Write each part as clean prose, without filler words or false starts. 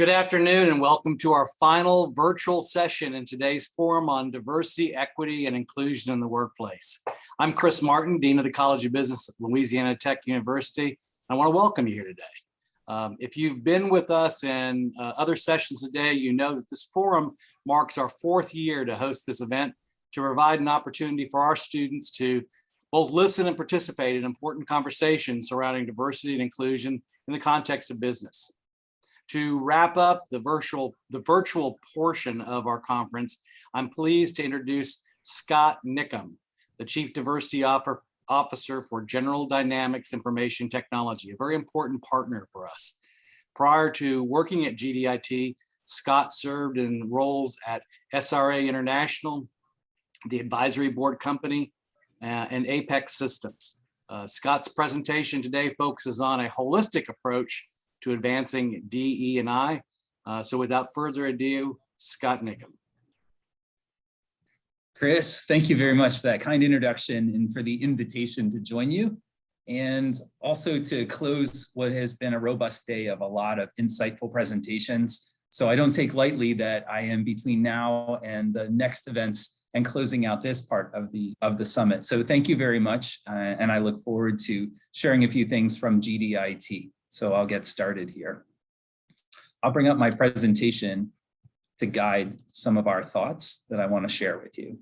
Good afternoon and welcome to our final virtual session in today's forum on diversity, equity, and inclusion in the workplace. I'm Chris Martin, Dean of the College of Business at Louisiana Tech University. I want to welcome you here today. If you've been with us in other sessions today, you know that this forum marks our fourth year to host this event to provide an opportunity for our students to both listen and participate in important conversations surrounding diversity and inclusion in the context of business. To wrap up the virtual portion of our conference, I'm pleased to introduce Scott Nycum, the Chief Diversity Officer for General Dynamics Information Technology, a very important partner for us. Prior to working at GDIT, Scott served in roles at SRA International, the Advisory Board Company, and Apex Systems. Scott's presentation today focuses on a holistic approach to advancing DE&I. So without further ado, Scott Nycum. Chris, thank you very much for that kind introduction and for the invitation to join you, and also to close what has been a robust day of a lot of insightful presentations. So I don't take lightly that I am between now and the next events and closing out this part of the summit. So thank you very much, and I look forward to sharing a few things from GDIT. So I'll get started here. I'll bring up my presentation to guide some of our thoughts that I want to share with you.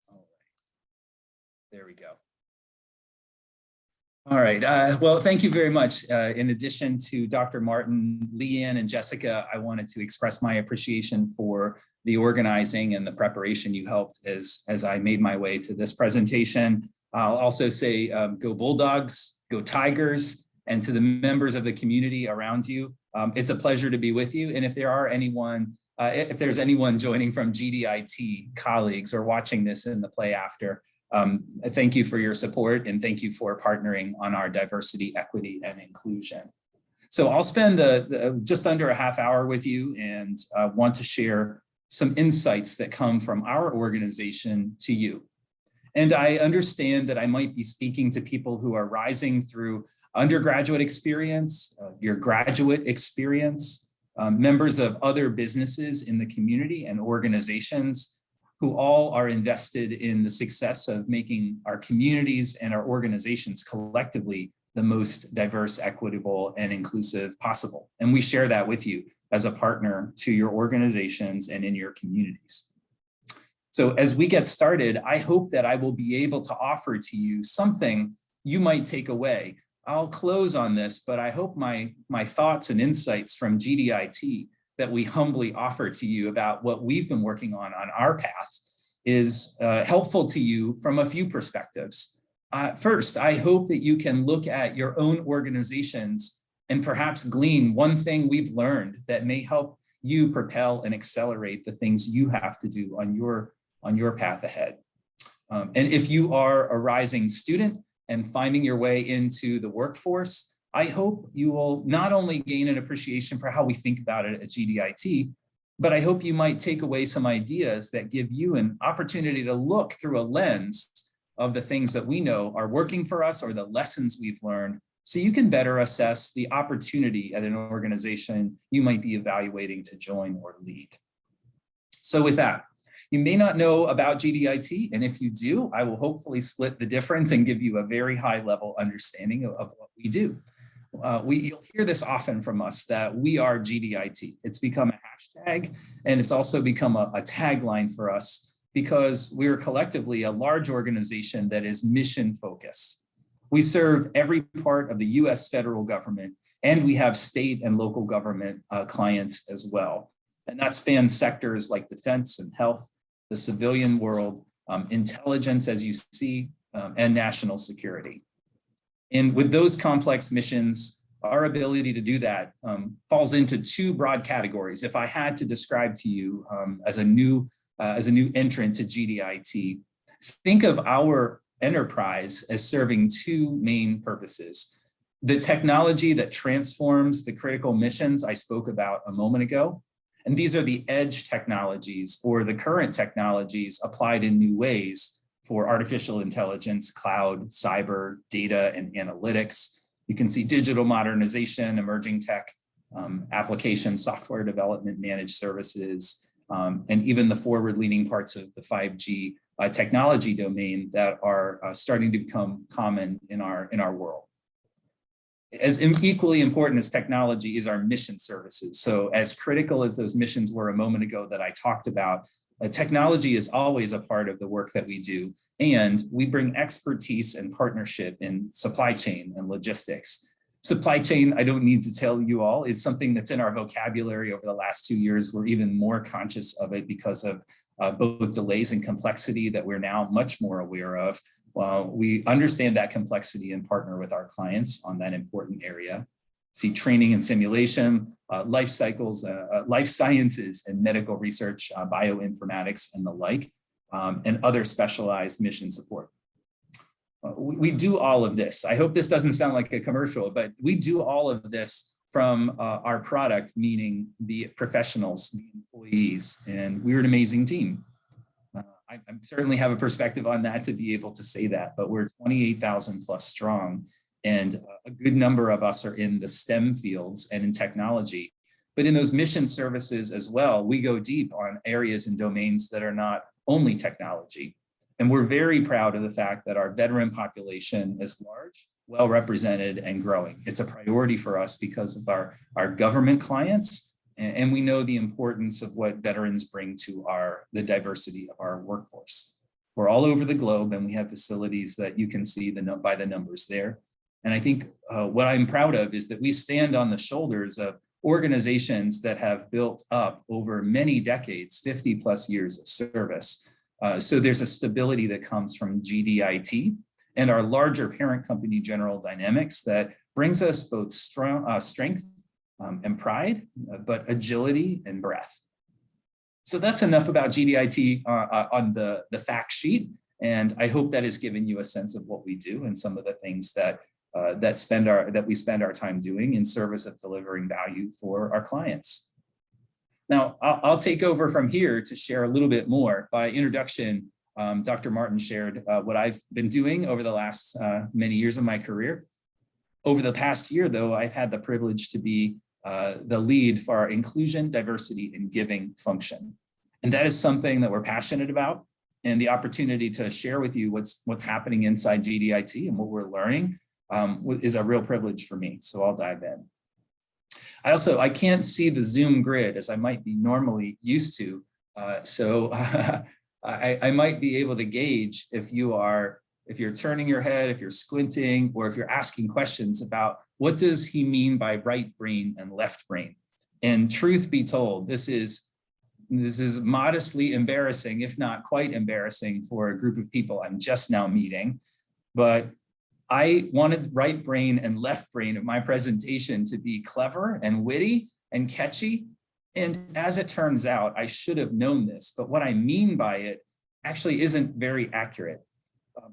All right. There we go. All right, well, thank you very much. In addition to Dr. Martin, Leanne, and Jessica, I wanted to express my appreciation for the organizing and the preparation you helped as I made my way to this presentation. I'll also say go Bulldogs, go Tigers, and to the members of the community around you, it's a pleasure to be with you. And if there's anyone joining from GDIT colleagues or watching this in the play after, thank you for your support and thank you for partnering on our diversity, equity, and inclusion. So I'll spend just under a half hour with you and want to share some insights that come from our organization to you. And I understand that I might be speaking to people who are rising through undergraduate experience, your graduate experience, members of other businesses in the community and organizations who all are invested in the success of making our communities and our organizations collectively the most diverse, equitable, and inclusive possible. And we share that with you as a partner to your organizations and in your communities. So as we get started, I hope that I will be able to offer to you something you might take away. I'll close on this, but I hope my thoughts and insights from GDIT that we humbly offer to you about what we've been working on our path is helpful to you from a few perspectives. First, I hope that you can look at your own organizations and perhaps glean one thing we've learned that may help you propel and accelerate the things you have to do on your path ahead. And if you are a rising student and finding your way into the workforce, I hope you will not only gain an appreciation for how we think about it at GDIT, but I hope you might take away some ideas that give you an opportunity to look through a lens of the things that we know are working for us or the lessons we've learned, so you can better assess the opportunity at an organization you might be evaluating to join or lead. So with that, you may not know about GDIT, and if you do, I will hopefully split the difference and give you a very high level understanding of what we do. You'll hear this often from us that we are GDIT. It's become a hashtag, and it's also become a tagline for us because we're collectively a large organization that is mission focused. We serve every part of the US federal government, and we have state and local government clients as well. And that spans sectors like defense and health, the civilian world, intelligence, as you see, and national security. And with those complex missions, our ability to do that falls into two broad categories. If I had to describe to you as a new entrant to GDIT, think of our enterprise as serving two main purposes. The technology that transforms the critical missions I spoke about a moment ago, And these are the edge technologies or the current technologies applied in new ways for artificial intelligence, cloud, cyber, data, and analytics. You can see digital modernization, emerging tech, application, software development, managed services, and even the forward-leaning parts of the 5G technology domain that are starting to become common in our world. As equally important as technology is our mission services. So as critical as those missions were a moment ago that I talked about, technology is always a part of the work that we do. And we bring expertise and partnership in supply chain and logistics. Supply chain, I don't need to tell you all, is something that's in our vocabulary over the last 2 years. We're even more conscious of it because of both delays and complexity that we're now much more aware of. We understand that complexity and partner with our clients on that important area. See training and simulation, life cycles, life sciences and medical research, bioinformatics and the like, and other specialized mission support. We do all of this. I hope this doesn't sound like a commercial, but we do all of this from our product, meaning the professionals, the employees, and we're an amazing team. I certainly have a perspective on that to be able to say that, but we're 28,000 plus strong, and a good number of us are in the STEM fields and in technology. But in those mission services as well, we go deep on areas and domains that are not only technology. And we're very proud of the fact that our veteran population is large, well represented, and growing. It's a priority for us because of our government clients, and we know the importance of what veterans bring to the diversity of our workforce. We're all over the globe, and we have facilities that you can see by the numbers there. And I think what I'm proud of is that we stand on the shoulders of organizations that have built up over many decades, 50 plus years of service. So there's a stability that comes from GDIT and our larger parent company, General Dynamics, that brings us both strength and pride, but agility and breadth. So that's enough about GDIT on the fact sheet. And I hope that has given you a sense of what we do and some of the things that we spend our time doing in service of delivering value for our clients. Now, I'll take over from here to share a little bit more. By introduction, Dr. Martin shared what I've been doing over the last many years of my career. Over the past year, though, I've had the privilege to be the lead for our inclusion, diversity, and giving function. And that is something that we're passionate about. And the opportunity to share with you what's happening inside GDIT and what we're learning is a real privilege for me. So I'll dive in. I can't see the Zoom grid as I might be normally used to. So I might be able to gauge if you're turning your head, if you're squinting, or if you're asking questions about what does he mean by right brain and left brain. And truth be told, this is modestly embarrassing, if not quite embarrassing, for a group of people I'm just now meeting. But I wanted right brain and left brain of my presentation to be clever and witty and catchy. And as it turns out, I should have known this, but what I mean by it actually isn't very accurate.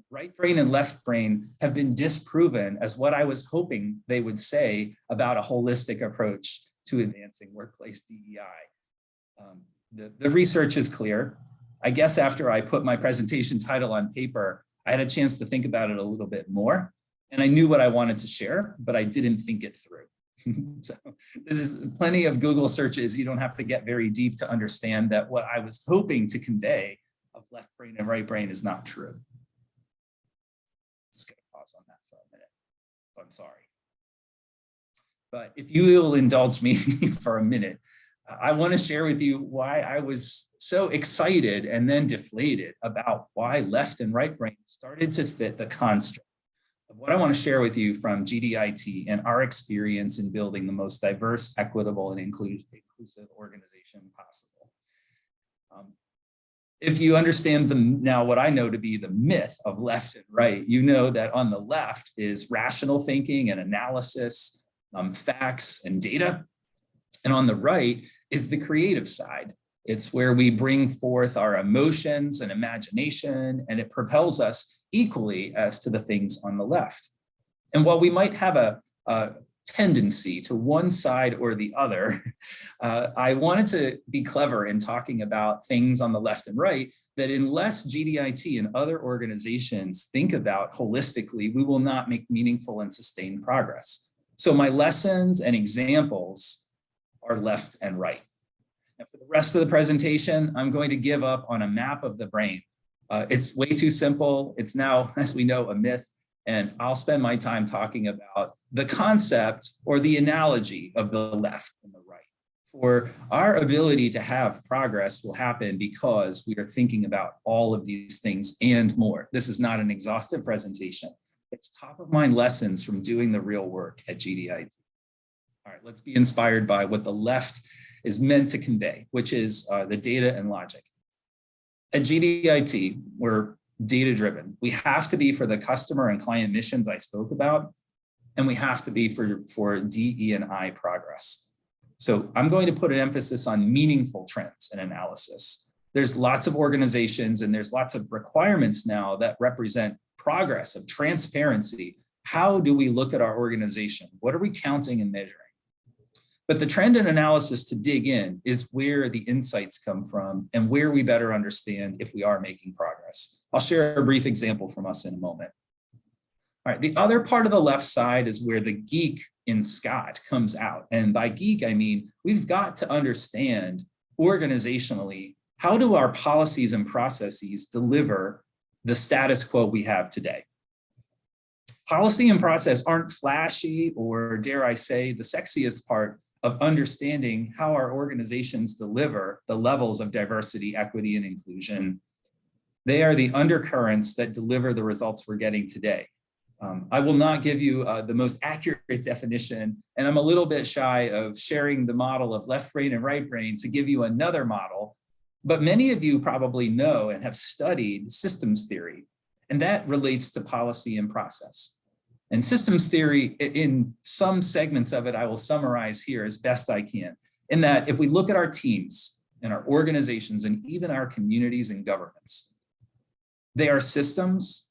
Right brain and left brain have been disproven as what I was hoping they would say about a holistic approach to advancing workplace DEI. The research is clear. I guess after I put my presentation title on paper, I had a chance to think about it a little bit more, and I knew what I wanted to share, but I didn't think it through. So there's plenty of Google searches. You don't have to get very deep to understand that what I was hoping to convey of left brain and right brain is not true. Just gonna pause on that for a minute. I'm sorry. But if you will indulge me for a minute, I want to share with you why I was so excited and then deflated about why left and right brain started to fit the construct of what I want to share with you from GDIT and our experience in building the most diverse, equitable, and inclusive organization possible. If you understand now what I know to be the myth of left and right, you know that on the left is rational thinking and analysis, facts and data. And on the right is the creative side. It's where we bring forth our emotions and imagination, and it propels us equally as to the things on the left. And while we might have a tendency to one side or the other, I wanted to be clever in talking about things on the left and right that unless GDIT and other organizations think about holistically, we will not make meaningful and sustained progress. So my lessons and examples are left and right. And for the rest of the presentation, I'm going to give up on a map of the brain. It's way too simple. It's now, as we know, a myth. And I'll spend my time talking about the concept or the analogy of the left and the right. For our ability to have progress will happen because we are thinking about all of these things and more. This is not an exhaustive presentation. It's top of mind lessons from doing the real work at GDIT. All right, let's be inspired by what the left is meant to convey, which is the data and logic. At GDIT, we're data-driven. We have to be for the customer and client missions I spoke about, and we have to be for DE&I progress. So I'm going to put an emphasis on meaningful trends and analysis. There's lots of organizations and there's lots of requirements now that represent progress of transparency. How do we look at our organization? What are we counting and measuring? But the trend and analysis to dig in is where the insights come from and where we better understand if we are making progress. I'll share a brief example from us in a moment. All right, the other part of the left side is where the geek in Scott comes out. And by geek, I mean, we've got to understand organizationally, how do our policies and processes deliver the status quo we have today? Policy and process aren't flashy or, dare I say, the sexiest part of understanding how our organizations deliver the levels of diversity, equity, and inclusion. They are the undercurrents that deliver the results we're getting today. I will not give you the most accurate definition, and I'm a little bit shy of sharing the model of left brain and right brain to give you another model, but many of you probably know and have studied systems theory, and that relates to policy and process. And systems theory, in some segments of it, I will summarize here as best I can, in that if we look at our teams and our organizations and even our communities and governments, they are systems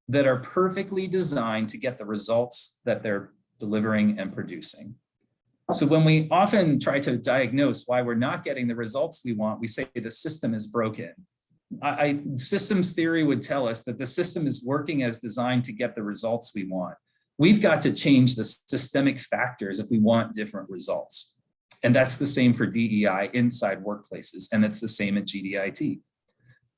that are perfectly designed to get the results that they're delivering and producing. So when we often try to diagnose why we're not getting the results we want, we say the system is broken. Systems theory would tell us that the system is working as designed to get the results we want. We've got to change the systemic factors if we want different results. And that's the same for DEI inside workplaces, and it's the same at GDIT.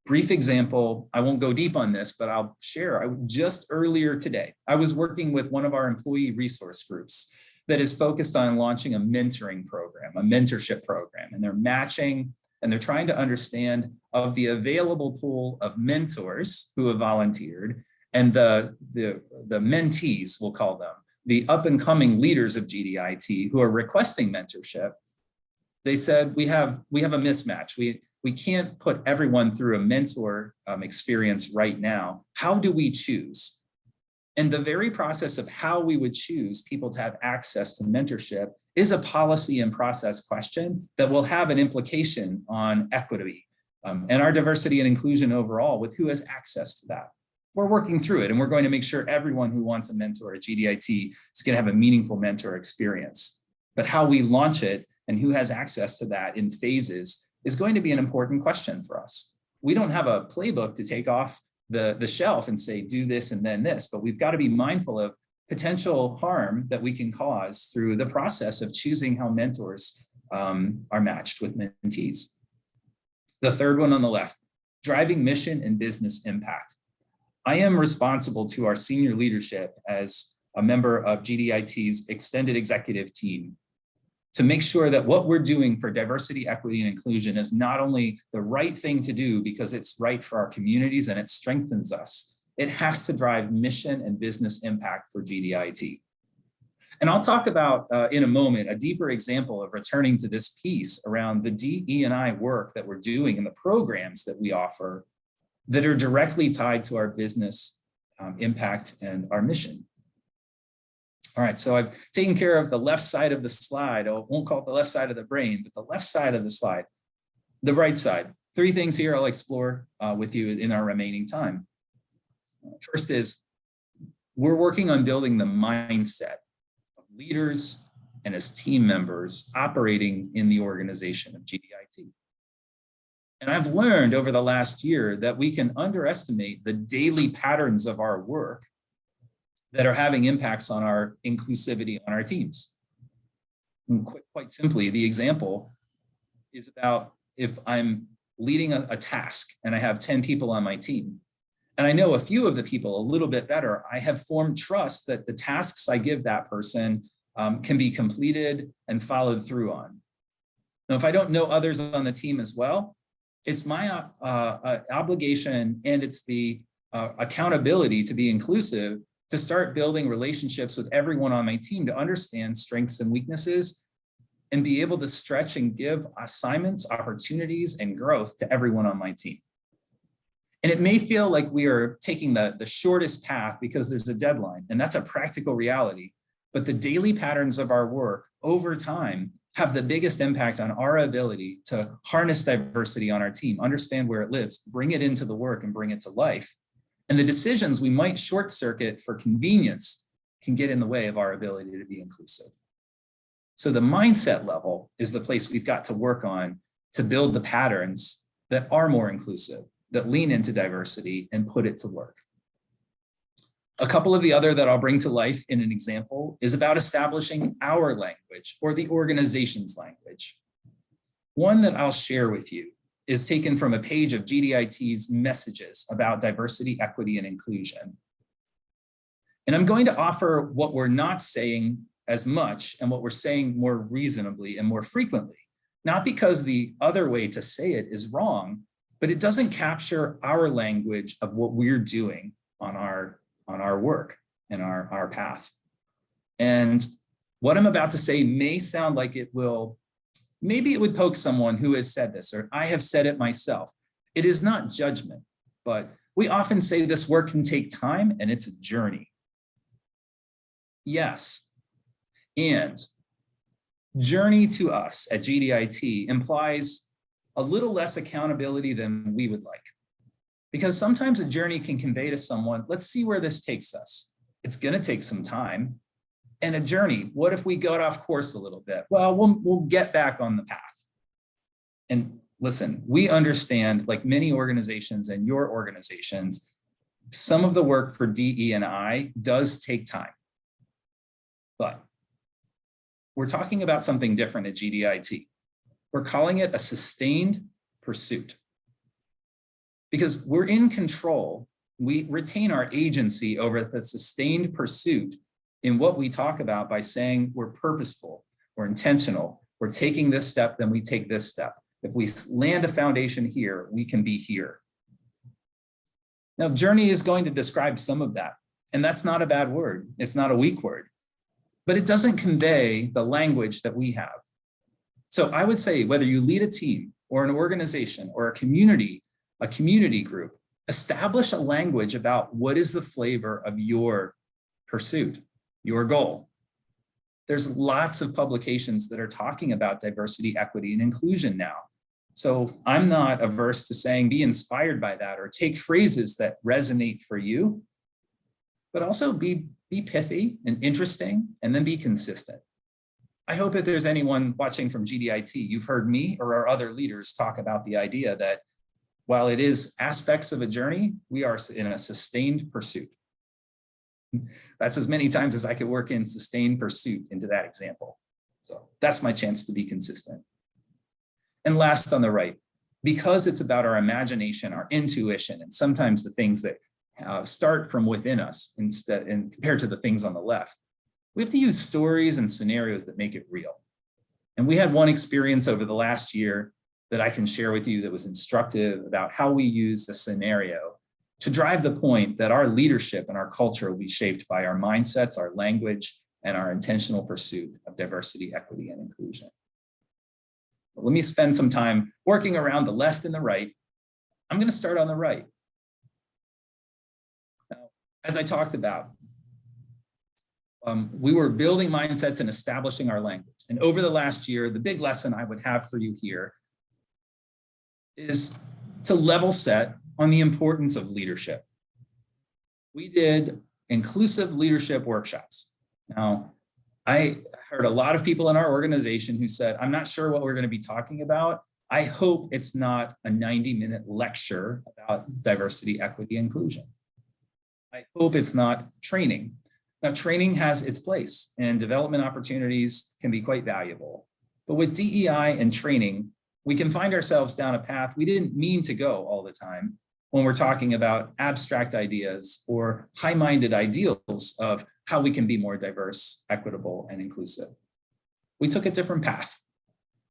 Brief example, I won't go deep on this, but I'll share. Just earlier today, I was working with one of our employee resource groups that is focused on launching a mentoring program, a mentorship program, and they're matching and they're trying to understand of the available pool of mentors who have volunteered and the mentees, we'll call them, the up and coming leaders of GDIT who are requesting mentorship. They said, we have a mismatch. We can't put everyone through a mentor experience right now. How do we choose? And the very process of how we would choose people to have access to mentorship is a policy and process question that will have an implication on equity and our diversity and inclusion overall with who has access to that. We're working through it, and we're going to make sure everyone who wants a mentor at GDIT is going to have a meaningful mentor experience. But how we launch it and who has access to that in phases is going to be an important question for us. We don't have a playbook to take off the shelf and say, do this and then this, but we've got to be mindful of potential harm that we can cause through the process of choosing how mentors are matched with mentees. The third one on the left, driving mission and business impact. I am responsible to our senior leadership as a member of GDIT's extended executive team to make sure that what we're doing for diversity, equity, and inclusion is not only the right thing to do because it's right for our communities and it strengthens us, it has to drive mission and business impact for GDIT. And I'll talk about in a moment a deeper example of returning to this piece around the DE&I work that we're doing and the programs that we offer that are directly tied to our business impact and our mission. All right, so I've taken care of the left side of the slide. I won't call it the left side of the brain, but the left side of the slide. The right side, three things here I'll explore with you in our remaining time. First is, we're working on building the mindset of leaders and as team members operating in the organization of GDIT. And I've learned over the last year that we can underestimate the daily patterns of our work that are having impacts on our inclusivity on our teams. And quite simply, the example is about if I'm leading a task and I have 10 people on my team, and I know a few of the people a little bit better, I have formed trust that the tasks I give that person can be completed and followed through on. Now, if I don't know others on the team as well, it's my obligation and it's the accountability to be inclusive to start building relationships with everyone on my team to understand strengths and weaknesses and be able to stretch and give assignments, opportunities, and growth to everyone on my team. And it may feel like we are taking the shortest path because there's a deadline, and that's a practical reality. But the daily patterns of our work over time have the biggest impact on our ability to harness diversity on our team, understand where it lives, bring it into the work and bring it to life. And the decisions we might short circuit for convenience can get in the way of our ability to be inclusive. So the mindset level is the place we've got to work on to build the patterns that are more inclusive, that lean into diversity and put it to work. A couple of the other that I'll bring to life in an example is about establishing our language or the organization's language. One that I'll share with you is taken from a page of GDIT's messages about diversity, equity, and inclusion. And I'm going to offer what we're not saying as much and what we're saying more reasonably and more frequently, not because the other way to say it is wrong, but it doesn't capture our language of what we're doing on our work and our path. And what I'm about to say may sound like maybe it would poke someone who has said this, or I have said it myself. It is not judgment, but we often say this work can take time and it's a journey. Yes, and journey to us at GDIT implies a little less accountability than we would like. Because sometimes a journey can convey to someone, let's see where this takes us. It's going to take some time. And a journey, what if we got off course a little bit? Well, we'll get back on the path. And listen, we understand, like many organizations and your organizations, some of the work for DE&I does take time. But we're talking about something different at GDIT. We're calling it a sustained pursuit. Because we're in control, we retain our agency over the sustained pursuit in what we talk about by saying we're purposeful, we're intentional, we're taking this step, then we take this step. If we land a foundation here, we can be here. Now, journey is going to describe some of that, and that's not a bad word. It's not a weak word, but it doesn't convey the language that we have. So I would say whether you lead a team or an organization or a community group, establish a language about what is the flavor of your pursuit, your goal. There's lots of publications that are talking about diversity, equity, and inclusion now. So I'm not averse to saying be inspired by that or take phrases that resonate for you, but also be pithy and interesting and then be consistent. I hope if there's anyone watching from GDIT, you've heard me or our other leaders talk about the idea that while it is aspects of a journey, we are in a sustained pursuit. That's as many times as I could work in sustained pursuit into that example. So that's my chance to be consistent. And last on the right, because it's about our imagination, our intuition, and sometimes the things that start from within us instead and compared to the things on the left, we have to use stories and scenarios that make it real. And we had one experience over the last year that I can share with you that was instructive about how we use the scenario to drive the point that our leadership and our culture will be shaped by our mindsets, our language, and our intentional pursuit of diversity, equity, and inclusion. But let me spend some time working around the left and the right. I'm going to start on the right. Now, as I talked about, we were building mindsets and establishing our language. And over the last year, the big lesson I would have for you here is to level set on the importance of leadership. We did inclusive leadership workshops. Now, I heard a lot of people in our organization who said, I'm not sure what we're going to be talking about. I hope it's not a 90-minute lecture about diversity, equity, inclusion. I hope it's not training. Now, training has its place and development opportunities can be quite valuable. But with DEI and training, we can find ourselves down a path we didn't mean to go all the time when we're talking about abstract ideas or high-minded ideals of how we can be more diverse, equitable, and inclusive. We took a different path.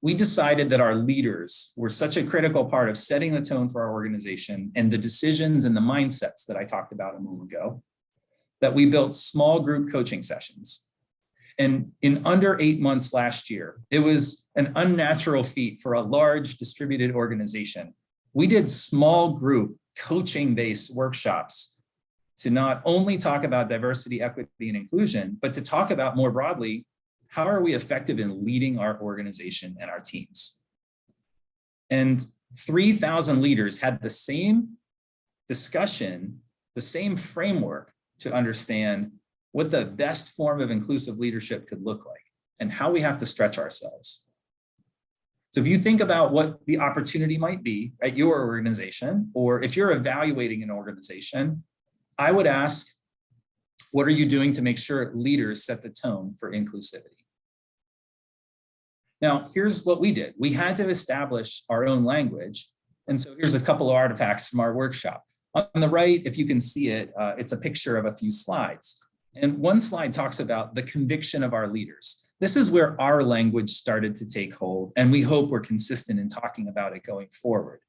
We decided that our leaders were such a critical part of setting the tone for our organization and the decisions and the mindsets that I talked about a moment ago, that we built small group coaching sessions. And in under 8 months last year, it was an unnatural feat for a large distributed organization. We did small group coaching-based workshops to not only talk about diversity, equity, and inclusion, but to talk about more broadly, how are we effective in leading our organization and our teams? And 3,000 leaders had the same discussion, the same framework to understand what the best form of inclusive leadership could look like and how we have to stretch ourselves. So if you think about what the opportunity might be at your organization, or if you're evaluating an organization, I would ask, what are you doing to make sure leaders set the tone for inclusivity? Now, here's what we did. We had to establish our own language. And so here's a couple of artifacts from our workshop. On the right, if you can see it, it's a picture of a few slides. And one slide talks about the conviction of our leaders. This is where our language started to take hold, and we hope we're consistent in talking about it going forward.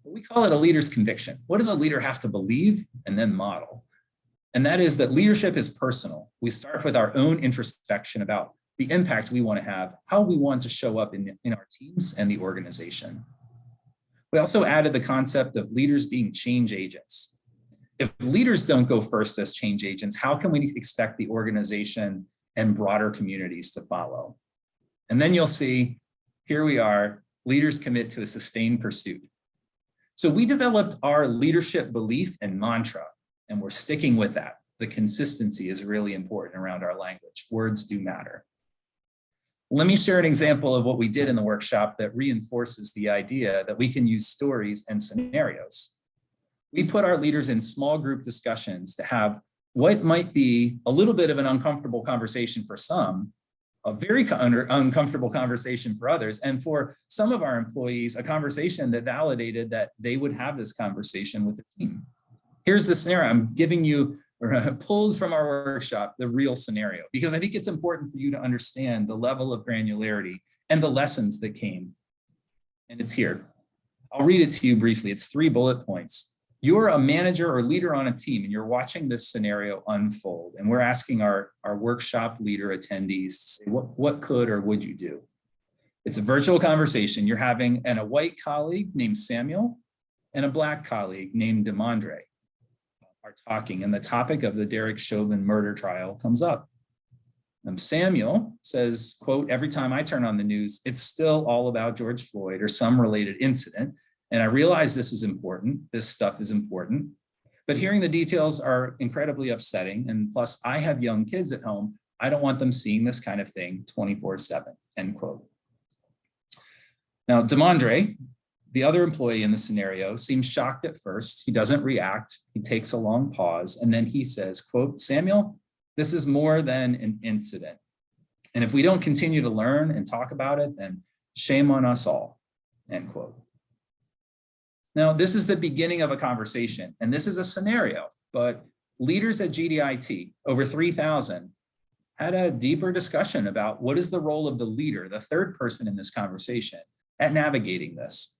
We call it a leader's conviction. What does a leader have to believe and then model? And that is that leadership is personal. We start with our own introspection about the impact we want to have, how we want to show up in our teams and the organization. We also added the concept of leaders being change agents. If leaders don't go first as change agents, how can we expect the organization and broader communities to follow? And then you'll see, here we are, leaders commit to a sustained pursuit. So we developed our leadership belief and mantra, and we're sticking with that. The consistency is really important around our language. Words do matter. Let me share an example of what we did in the workshop that reinforces the idea that we can use stories and scenarios. We put our leaders in small group discussions to have what might be a little bit of an uncomfortable conversation for some, a very uncomfortable conversation for others, and for some of our employees, a conversation that validated that they would have this conversation with the team. Here's the scenario. I'm giving you, pulled from our workshop, the real scenario, because I think it's important for you to understand the level of granularity and the lessons that came. And it's here. I'll read it to you briefly. It's 3 bullet points. You're a manager or leader on a team and you're watching this scenario unfold. And we're asking our workshop leader attendees to say, what could or would you do? It's a virtual conversation you're having, and a white colleague named Samuel and a black colleague named DeMondre are talking, and the topic of the Derek Chauvin murder trial comes up. Samuel says, quote, every time I turn on the news, it's still all about George Floyd or some related incident. And I realize this is important. This stuff is important. But hearing the details are incredibly upsetting. And plus, I have young kids at home. I don't want them seeing this kind of thing 24/7, end quote. Now, DeMondre, the other employee in the scenario, seems shocked at first. He doesn't react. He takes a long pause. And then he says, quote, Samuel, this is more than an incident. And if we don't continue to learn and talk about it, then shame on us all, end quote. Now, this is the beginning of a conversation, and this is a scenario, but leaders at GDIT, over 3,000, had a deeper discussion about what is the role of the leader, the third person in this conversation, at navigating this.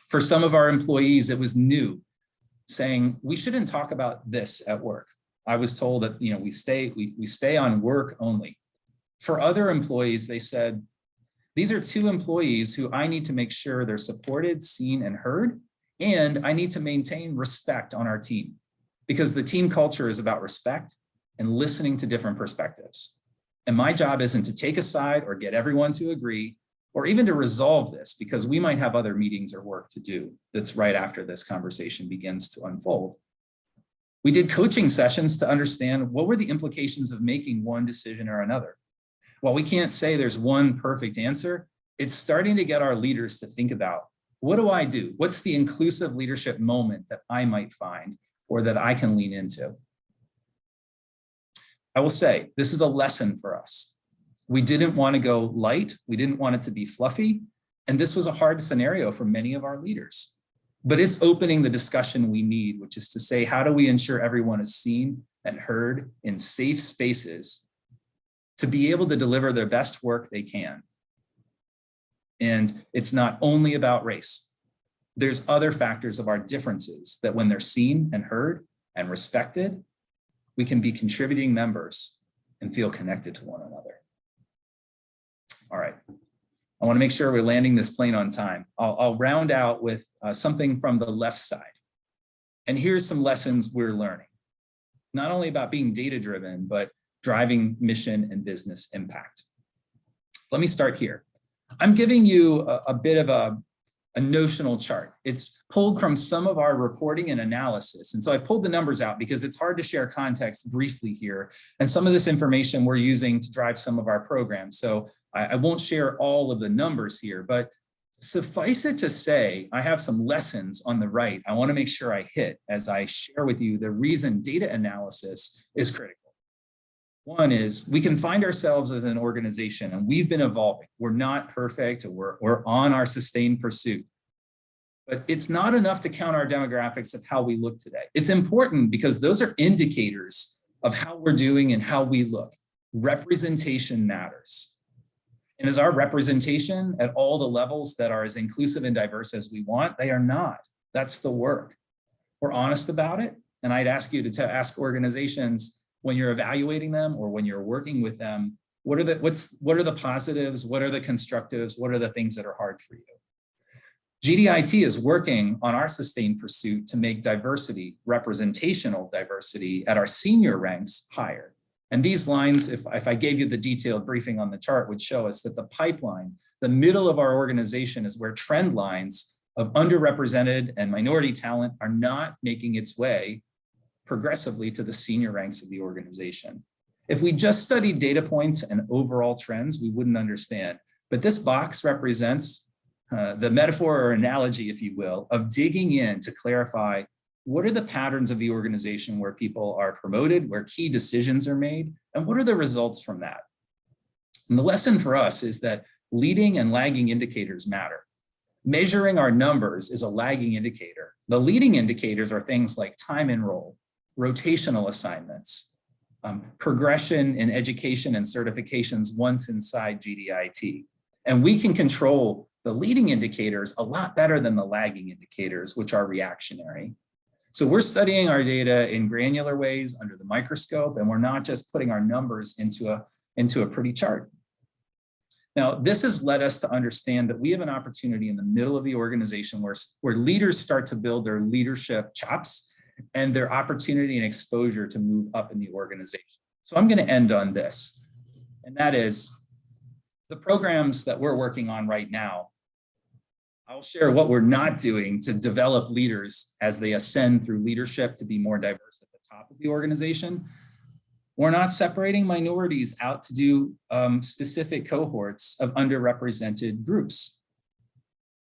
For some of our employees, it was new, saying, we shouldn't talk about this at work. I was told that we stay on work only. For other employees, they said, these are 2 employees who I need to make sure they're supported, seen, and heard, and I need to maintain respect on our team because the team culture is about respect and listening to different perspectives. And my job isn't to take a side or get everyone to agree or even to resolve this because we might have other meetings or work to do that's right after this conversation begins to unfold. We did coaching sessions to understand what were the implications of making one decision or another. While we can't say there's one perfect answer, it's starting to get our leaders to think about, what do I do? What's the inclusive leadership moment that I might find or that I can lean into? I will say, this is a lesson for us. We didn't want to go light. We didn't want it to be fluffy. And this was a hard scenario for many of our leaders. But it's opening the discussion we need, which is to say, how do we ensure everyone is seen and heard in safe spaces to be able to deliver their best work they can? And it's not only about race. There's other factors of our differences that when they're seen and heard and respected, we can be contributing members and feel connected to one another. All right. I want to make sure we're landing this plane on time. I'll round out with something from the left side. And here's some lessons we're learning, not only about being data-driven, but driving mission and business impact. Let me start here. I'm giving you a bit of a notional chart. It's pulled from some of our reporting and analysis. And so I pulled the numbers out because it's hard to share context briefly here. And some of this information we're using to drive some of our programs. So I won't share all of the numbers here, but suffice it to say, I have some lessons on the right I want to make sure I hit as I share with you the reason data analysis is critical. One is we can find ourselves as an organization and we've been evolving. We're not perfect. We're on our sustained pursuit. But it's not enough to count our demographics of how we look today. It's important because those are indicators of how we're doing and how we look. Representation matters. And is our representation at all the levels that are as inclusive and diverse as we want? They are not. That's the work. We're honest about it. And I'd ask you to ask organizations when you're evaluating them or when you're working with them, what are the positives? What are the constructives? What are the things that are hard for you? GDIT is working on our sustained pursuit to make diversity, representational diversity at our senior ranks higher. And these lines, if I gave you the detailed briefing on the chart, would show us that the pipeline, the middle of our organization is where trend lines of underrepresented and minority talent are not making its way progressively to the senior ranks of the organization. If we just studied data points and overall trends, we wouldn't understand. But this box represents the metaphor or analogy, if you will, of digging in to clarify what are the patterns of the organization where people are promoted, where key decisions are made, and what are the results from that? And the lesson for us is that leading and lagging indicators matter. Measuring our numbers is a lagging indicator. The leading indicators are things like time enrolled, rotational assignments, progression in education and certifications once inside GDIT. And we can control the leading indicators a lot better than the lagging indicators, which are reactionary. So we're studying our data in granular ways under the microscope, and we're not just putting our numbers into a pretty chart. Now, this has led us to understand that we have an opportunity in the middle of the organization where leaders start to build their leadership chops and their opportunity and exposure to move up in the organization. So I'm going to end on this, and that is the programs that we're working on right now. I'll share what we're not doing to develop leaders as they ascend through leadership to be more diverse at the top of the organization. We're not separating minorities out to do specific cohorts of underrepresented groups.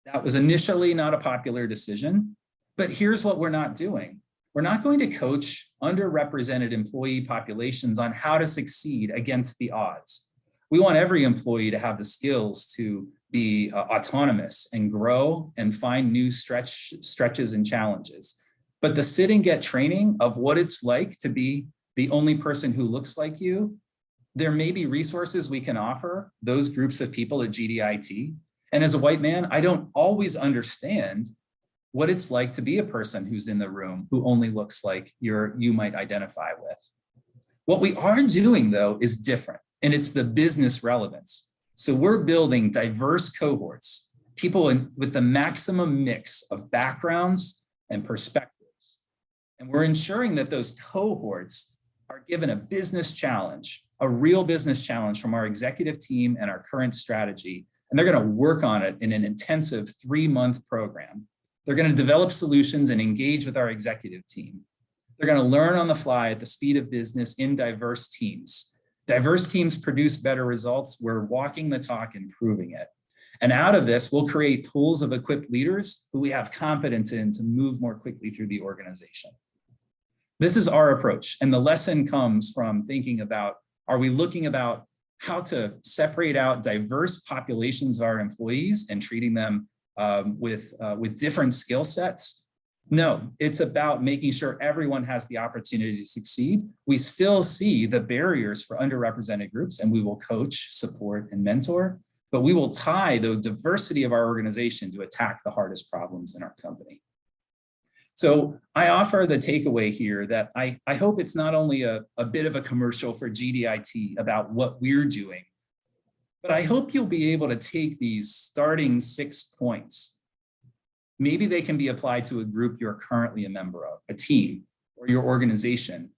That was initially not a popular decision, but here's what we're not doing. We're not going to coach underrepresented employee populations on how to succeed against the odds. We want every employee to have the skills to be autonomous and grow and find new stretches and challenges. But the sit and get training of what it's like to be the only person who looks like you, there may be resources we can offer those groups of people at GDIT. And as a white man, I don't always understand what it's like to be a person who's in the room who only looks like you might identify with. What we are doing, though, is different, and it's the business relevance. So we're building diverse cohorts, people with the maximum mix of backgrounds and perspectives. And we're ensuring that those cohorts are given a business challenge, a real business challenge from our executive team and our current strategy. And they're going to work on it in an intensive 3-month program. They're going to develop solutions and engage with our executive team. They're going to learn on the fly at the speed of business in diverse teams. Diverse teams produce better results. We're walking the talk and proving it. And out of this, we'll create pools of equipped leaders who we have confidence in to move more quickly through the organization. This is our approach. And the lesson comes from thinking about, are we looking about how to separate out diverse populations of our employees and treating them with different skill sets? No, it's about making sure everyone has the opportunity to succeed. We still see the barriers for underrepresented groups, and we will coach, support, and mentor, but we will tie the diversity of our organization to attack the hardest problems in our company. So I offer the takeaway here that I hope it's not only a bit of a commercial for GDIT about what we're doing, but I hope you'll be able to take these starting 6 points. Maybe they can be applied to a group you're currently a member of, a team, or your organization.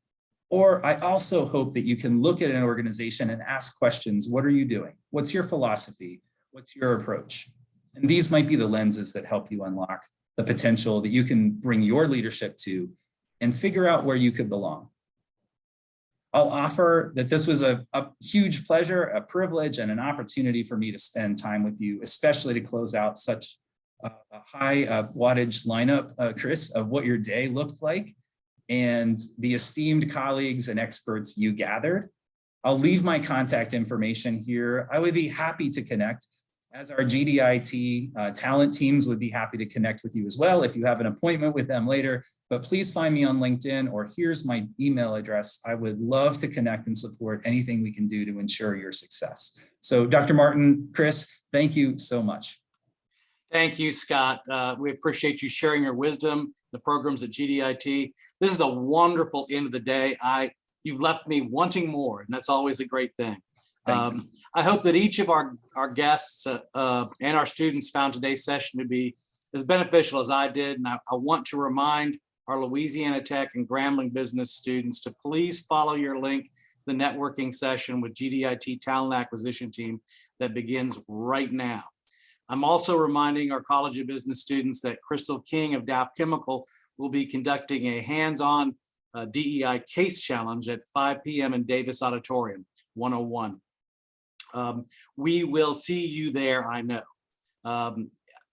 Or I also hope that you can look at an organization and ask questions. What are you doing? What's your philosophy? What's your approach? And these might be the lenses that help you unlock the potential that you can bring your leadership to and figure out where you could belong. I'll offer that this was a huge pleasure, a privilege, and an opportunity for me to spend time with you, especially to close out such a high wattage lineup, Chris, of what your day looked like and the esteemed colleagues and experts you gathered. I'll leave my contact information here. I would be happy to connect, as our GDIT talent teams would be happy to connect with you as well if you have an appointment with them later. But please find me on LinkedIn, or here's my email address. I would love to connect and support anything we can do to ensure your success. So Dr. Martin, Chris, thank you so much. Thank you, Scott. We appreciate you sharing your wisdom, the programs at GDIT. This is a wonderful end of the day. You've left me wanting more, and that's always a great thing. I hope that each of our guests and our students found today's session to be as beneficial as I did. And I want to remind our Louisiana Tech and Grambling business students to please follow your link, the networking session with GDIT Talent Acquisition Team that begins right now. I'm also reminding our College of Business students that Crystal King of Dow Chemical will be conducting a hands-on DEI case challenge at 5 p.m. in Davis Auditorium 101. We will see you there, I know.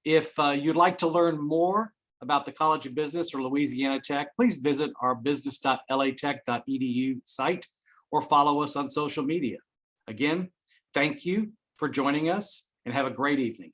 If you'd like to learn more about the College of Business or Louisiana Tech, please visit our business.latech.edu site or follow us on social media. Again, thank you for joining us and have a great evening.